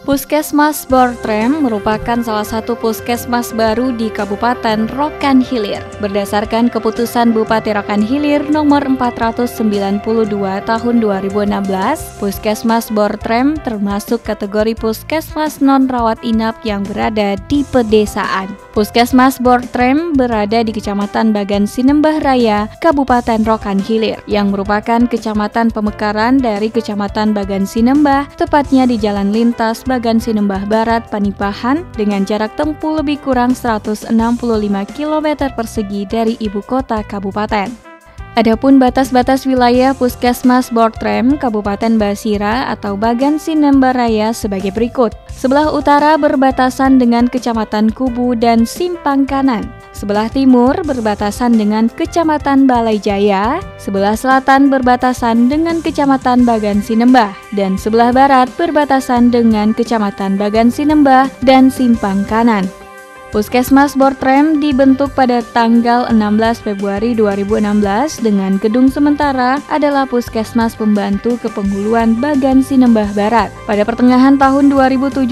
Puskesmas Bortrem merupakan salah satu puskesmas baru di Kabupaten Rokan Hilir. Berdasarkan keputusan Bupati Rokan Hilir nomor 492 tahun 2016, Puskesmas Bortrem termasuk kategori puskesmas non-rawat inap yang berada di pedesaan. Puskesmas Bortrem berada di Kecamatan Bagan Sinembah Raya, Kabupaten Rokan Hilir, yang merupakan kecamatan pemekaran dari Kecamatan Bagan Sinembah, tepatnya di Jalan Lintas Bagan Sinembah Barat, Panipahan, dengan jarak tempuh lebih kurang 165 km persegi dari ibu kota kabupaten. Adapun batas-batas wilayah Puskesmas Bortrem Kabupaten Basira atau Bagan Sinembah Raya sebagai berikut. Sebelah utara berbatasan dengan Kecamatan Kubu dan Simpang Kanan. Sebelah timur berbatasan dengan Kecamatan Balai Jaya, sebelah selatan berbatasan dengan Kecamatan Bagan Sinembah, dan sebelah barat berbatasan dengan Kecamatan Bagan Sinembah dan Simpang Kanan. Puskesmas Bortrem dibentuk pada tanggal 16 Februari 2016 dengan gedung sementara adalah Puskesmas Pembantu Kepenghuluan Bagan Sinembah Barat. Pada pertengahan tahun 2017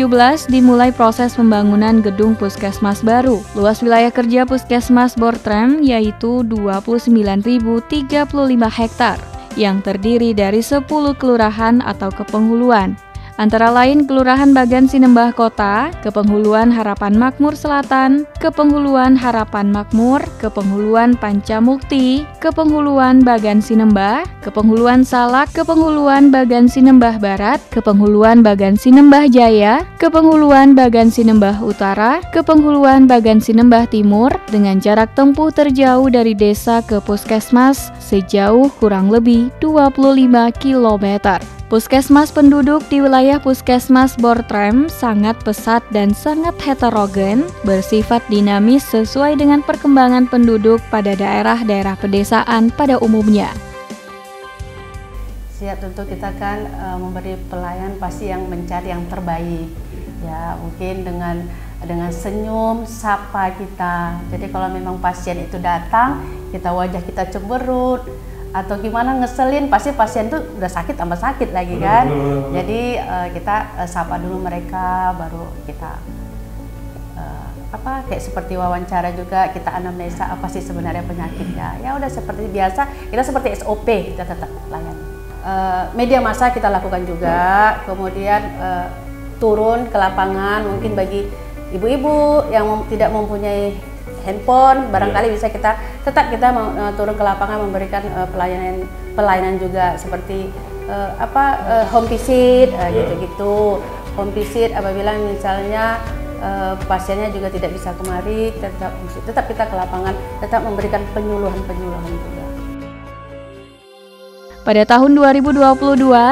dimulai proses pembangunan gedung Puskesmas baru. Luas wilayah kerja Puskesmas Bortrem yaitu 29.035 hektar yang terdiri dari 10 kelurahan atau kepenghuluan. Antara lain Kelurahan Bagan Sinembah Kota, Kepenghuluan Harapan Makmur Selatan, Kepenghuluan Harapan Makmur, Kepenghuluan Pancamukti, Kepenghuluan Bagan Sinembah, Kepenghuluan Salak, Kepenghuluan Bagan Sinembah Barat, Kepenghuluan Bagan Sinembah Jaya, Kepenghuluan Bagan Sinembah Utara, Kepenghuluan Bagan Sinembah Timur, dengan jarak tempuh terjauh dari desa ke puskesmas sejauh kurang lebih 25 km. Puskesmas penduduk di wilayah Puskesmas Bortrem sangat pesat dan sangat heterogen, bersifat dinamis sesuai dengan perkembangan penduduk pada daerah-daerah pedesaan pada umumnya. Siap, tentu kita kan memberi pelayanan pasti yang mencari yang terbaik. Ya, mungkin dengan senyum, sapa kita. Jadi kalau memang pasien itu datang, wajah kita cemberut, atau gimana ngeselin, pasti pasien tuh udah sakit tambah sakit lagi kan. Jadi kita sapa dulu mereka, baru kita kayak seperti wawancara juga, kita anamnesa apa sih sebenarnya penyakitnya. Ya udah seperti biasa, kita seperti SOP kita tetap layani. Media massa kita lakukan juga, kemudian turun ke lapangan, mungkin bagi ibu-ibu yang tidak mempunyai handphone, barangkali bisa kita turun ke lapangan memberikan pelayanan juga seperti home visit gitu-gitu. Home visit apabila misalnya pasiennya juga tidak bisa kemari, tetap kita ke lapangan, tetap memberikan penyuluhan juga. Pada tahun 2022,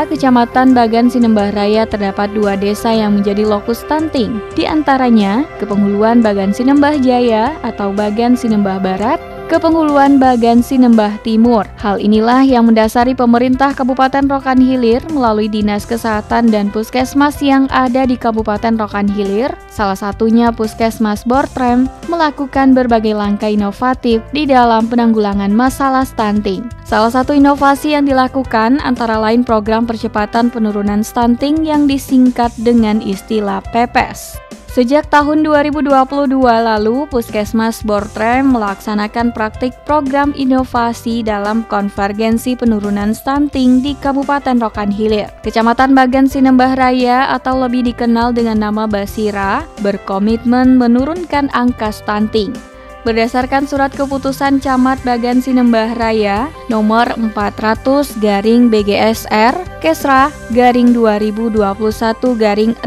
Kecamatan Bagan Sinembah Raya terdapat 2 desa yang menjadi lokus stunting. Di antaranya, Kepenghuluan Bagan Sinembah Jaya atau Bagan Sinembah Barat, Kepenghuluan Bagan Sinembah Timur. Hal inilah yang mendasari pemerintah Kabupaten Rokan Hilir melalui Dinas Kesehatan dan Puskesmas yang ada di Kabupaten Rokan Hilir, salah satunya Puskesmas Bortrem, melakukan berbagai langkah inovatif di dalam penanggulangan masalah stunting. Salah satu inovasi yang dilakukan antara lain program percepatan penurunan stunting yang disingkat dengan istilah PEPES. Sejak tahun 2022 lalu, Puskesmas Bortrem melaksanakan praktik program inovasi dalam konvergensi penurunan stunting di Kabupaten Rokan Hilir. Kecamatan Bagan Sinembah Raya atau lebih dikenal dengan nama Basira berkomitmen menurunkan angka stunting. Berdasarkan surat keputusan Camat Bagan Sinembah Raya nomor 400/BGSR Kesra /2021/69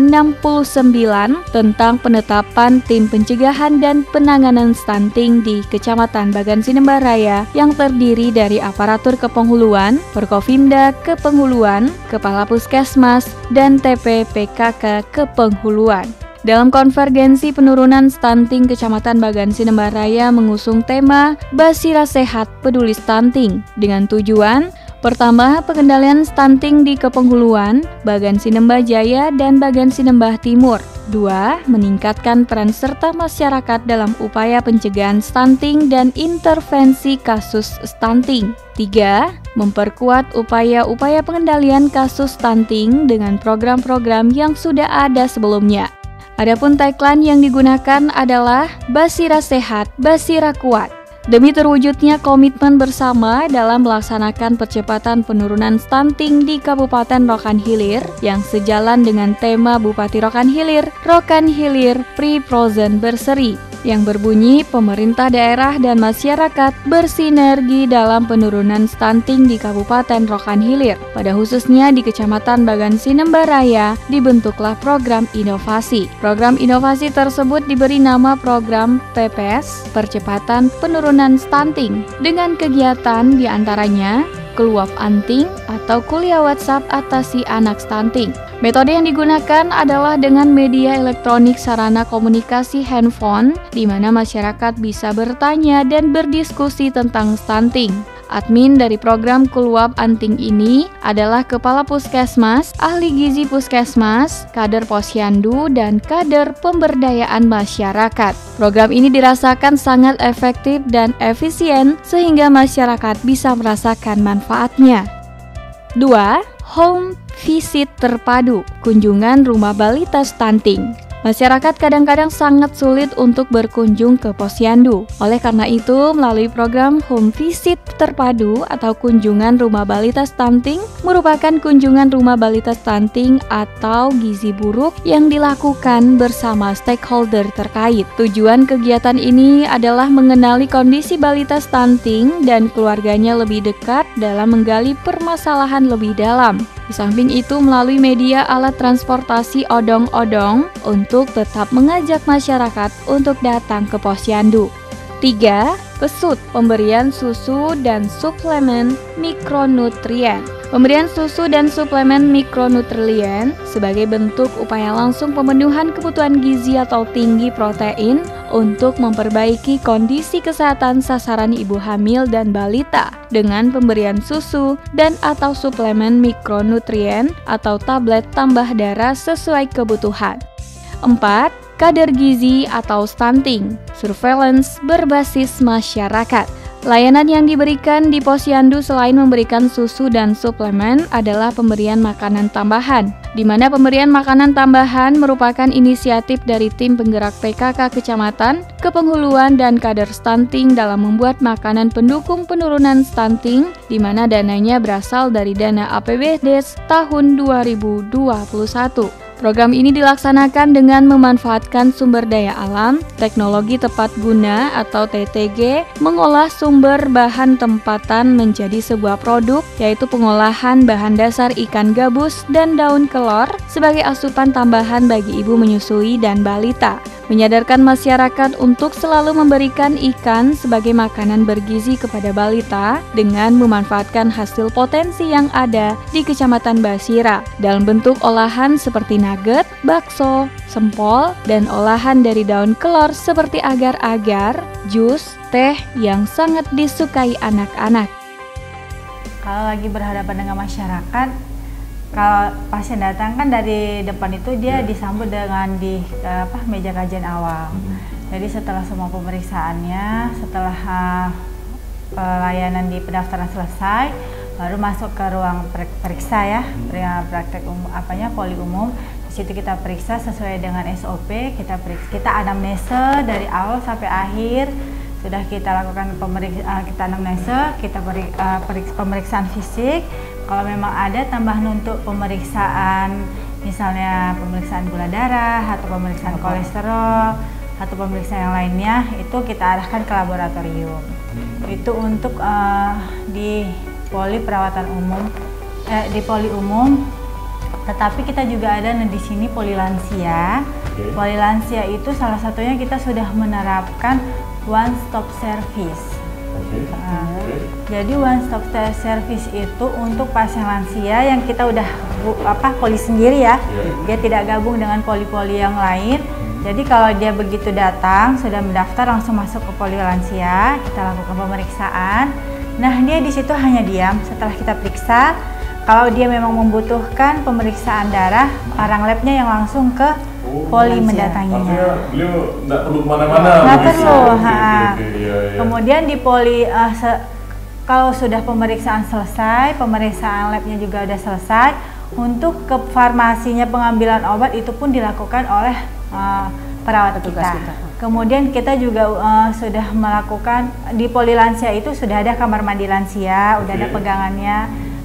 tentang penetapan tim pencegahan dan penanganan stunting di Kecamatan Bagan Sinembah Raya yang terdiri dari aparatur kepenghuluan, Forkopimda Kepenghuluan, Kepala Puskesmas, dan TP/PKK Kepenghuluan. Dalam konvergensi penurunan stunting, Kecamatan Bagan Sinembah Raya mengusung tema Basira Sehat Peduli Stunting dengan tujuan Pertama, pengendalian stunting di Kepenghuluan, Bagan Sinembah Jaya, dan Bagan Sinembah Timur. 2. Meningkatkan peran serta masyarakat dalam upaya pencegahan stunting dan intervensi kasus stunting. 3. Memperkuat upaya-upaya pengendalian kasus stunting dengan program-program yang sudah ada sebelumnya. Adapun tagline yang digunakan adalah Basira Sehat, Basira Kuat. Demi terwujudnya komitmen bersama dalam melaksanakan percepatan penurunan stunting di Kabupaten Rokan Hilir yang sejalan dengan tema Bupati Rokan Hilir Free Frozen Berseri, yang berbunyi pemerintah daerah dan masyarakat bersinergi dalam penurunan stunting di Kabupaten Rokan Hilir. Pada khususnya di Kecamatan Bagan Sinembah Raya dibentuklah program inovasi. Program inovasi tersebut diberi nama Program PPS, Percepatan Penurunan Stunting, dengan kegiatan diantaranya Keluap Anting atau kuliah WhatsApp atasi anak stunting. Metode yang digunakan adalah dengan media elektronik sarana komunikasi handphone, di mana masyarakat bisa bertanya dan berdiskusi tentang stunting. Admin dari program Keluap Anting ini adalah Kepala Puskesmas, Ahli Gizi Puskesmas, kader Posyandu, dan kader pemberdayaan masyarakat. Program ini dirasakan sangat efektif dan efisien sehingga masyarakat bisa merasakan manfaatnya. 2. Home visit terpadu, kunjungan rumah balita stunting. Masyarakat kadang-kadang sangat sulit untuk berkunjung ke posyandu. Oleh karena itu, melalui program Home Visit Terpadu atau kunjungan rumah balita stunting merupakan kunjungan rumah balita stunting atau gizi buruk yang dilakukan bersama stakeholder terkait. Tujuan kegiatan ini adalah mengenali kondisi balita stunting dan keluarganya lebih dekat dalam menggali permasalahan lebih dalam. Di samping itu, melalui media alat transportasi odong-odong untuk tetap mengajak masyarakat untuk datang ke posyandu. 3. Pesut, pemberian susu dan suplemen mikronutrien. Pemberian susu dan suplemen mikronutrien sebagai bentuk upaya langsung pemenuhan kebutuhan gizi atau tinggi protein untuk memperbaiki kondisi kesehatan sasaran ibu hamil dan balita dengan pemberian susu dan atau suplemen mikronutrien atau tablet tambah darah sesuai kebutuhan. 4. Kader gizi atau stunting, surveillance berbasis masyarakat. Layanan yang diberikan di posyandu selain memberikan susu dan suplemen adalah pemberian makanan tambahan, di mana pemberian makanan tambahan merupakan inisiatif dari tim penggerak PKK Kecamatan, Kepenghuluan, dan kader stunting dalam membuat makanan pendukung penurunan stunting, di mana dananya berasal dari dana APBD tahun 2021. Program ini dilaksanakan dengan memanfaatkan sumber daya alam, teknologi tepat guna atau TTG, mengolah sumber bahan tempatan menjadi sebuah produk, yaitu pengolahan bahan dasar ikan gabus dan daun kelor sebagai asupan tambahan bagi ibu menyusui dan balita. Menyadarkan masyarakat untuk selalu memberikan ikan sebagai makanan bergizi kepada balita dengan memanfaatkan hasil potensi yang ada di Kecamatan Basira dalam bentuk olahan seperti nugget, bakso, sempol, dan olahan dari daun kelor seperti agar-agar, jus, teh yang sangat disukai anak-anak. Kalau lagi berhadapan dengan masyarakat, kalau pasien datang kan dari depan itu dia disambut dengan meja kajian awal. Jadi setelah semua pemeriksaannya, setelah pelayanan di pendaftaran selesai, baru masuk ke ruang periksa ya, praktek poli umum. Di situ kita periksa sesuai dengan SOP, kita anamnese dari awal sampai akhir. Sudah kita lakukan kita anamnese, kita pemeriksaan fisik. Kalau memang ada tambahan untuk pemeriksaan, misalnya pemeriksaan gula darah atau pemeriksaan kolesterol atau pemeriksaan yang lainnya, itu kita arahkan ke laboratorium. Itu untuk di poli perawatan umum, di poli umum. Tetapi kita juga ada di sini poli lansia. Poli lansia itu salah satunya kita sudah menerapkan one stop service. Jadi one stop service itu untuk pasien lansia yang kita udah poli sendiri ya. Dia tidak gabung dengan poli-poli yang lain. Jadi kalau dia begitu datang sudah mendaftar langsung masuk ke poli lansia, kita lakukan pemeriksaan. Nah, dia di situ hanya diam. Setelah kita periksa, kalau dia memang membutuhkan pemeriksaan darah, orang labnya yang langsung ke poli mendatanginya. Artinya beliau nggak perlu kemana-mana. Nggak perlu. Iya. Kemudian di poli, kalau sudah pemeriksaan selesai, pemeriksaan labnya juga sudah selesai, untuk ke farmasinya pengambilan obat itu pun dilakukan oleh perawat kita. Kemudian kita juga sudah melakukan di poli lansia itu sudah ada kamar mandi lansia, udah ada pegangannya.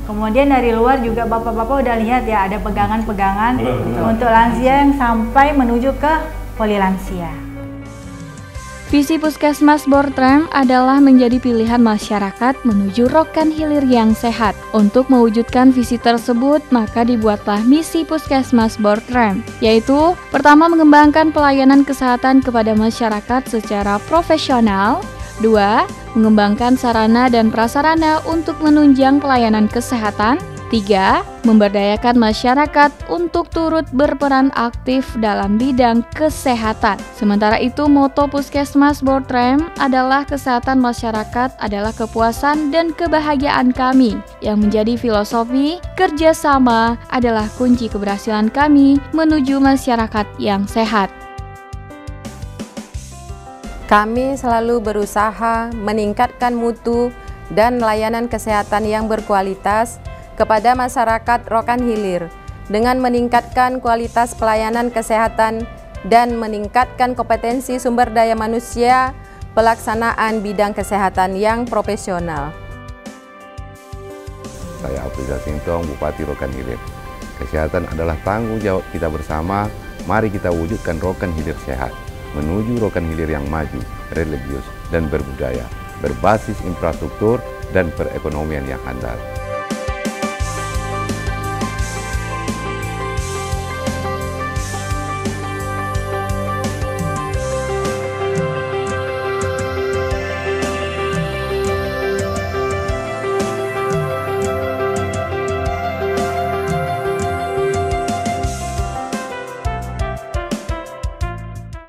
Kemudian dari luar juga bapak-bapak udah lihat ya ada pegangan-pegangan untuk lansia yang sampai menuju ke poli lansia. Visi Puskesmas Bortrem adalah menjadi pilihan masyarakat menuju rokan hilir yang sehat. Untuk mewujudkan visi tersebut, maka dibuatlah misi Puskesmas Bortrem, yaitu pertama mengembangkan pelayanan kesehatan kepada masyarakat secara profesional, 2. Mengembangkan sarana dan prasarana untuk menunjang pelayanan kesehatan, 3. Memberdayakan masyarakat untuk turut berperan aktif dalam bidang kesehatan. Sementara itu, moto Puskesmas Bortrem adalah kesehatan masyarakat adalah kepuasan dan kebahagiaan kami, yang menjadi filosofi kerjasama adalah kunci keberhasilan kami menuju masyarakat yang sehat. Kami selalu berusaha meningkatkan mutu dan layanan kesehatan yang berkualitas kepada masyarakat Rokan Hilir dengan meningkatkan kualitas pelayanan kesehatan dan meningkatkan kompetensi sumber daya manusia pelaksanaan bidang kesehatan yang profesional. Saya Abdullah Sintong, Bupati Rokan Hilir. Kesehatan adalah tanggung jawab kita bersama. Mari kita wujudkan Rokan Hilir sehat, menuju Rokan Hilir yang maju, religius, dan berbudaya, berbasis infrastruktur dan perekonomian yang handal.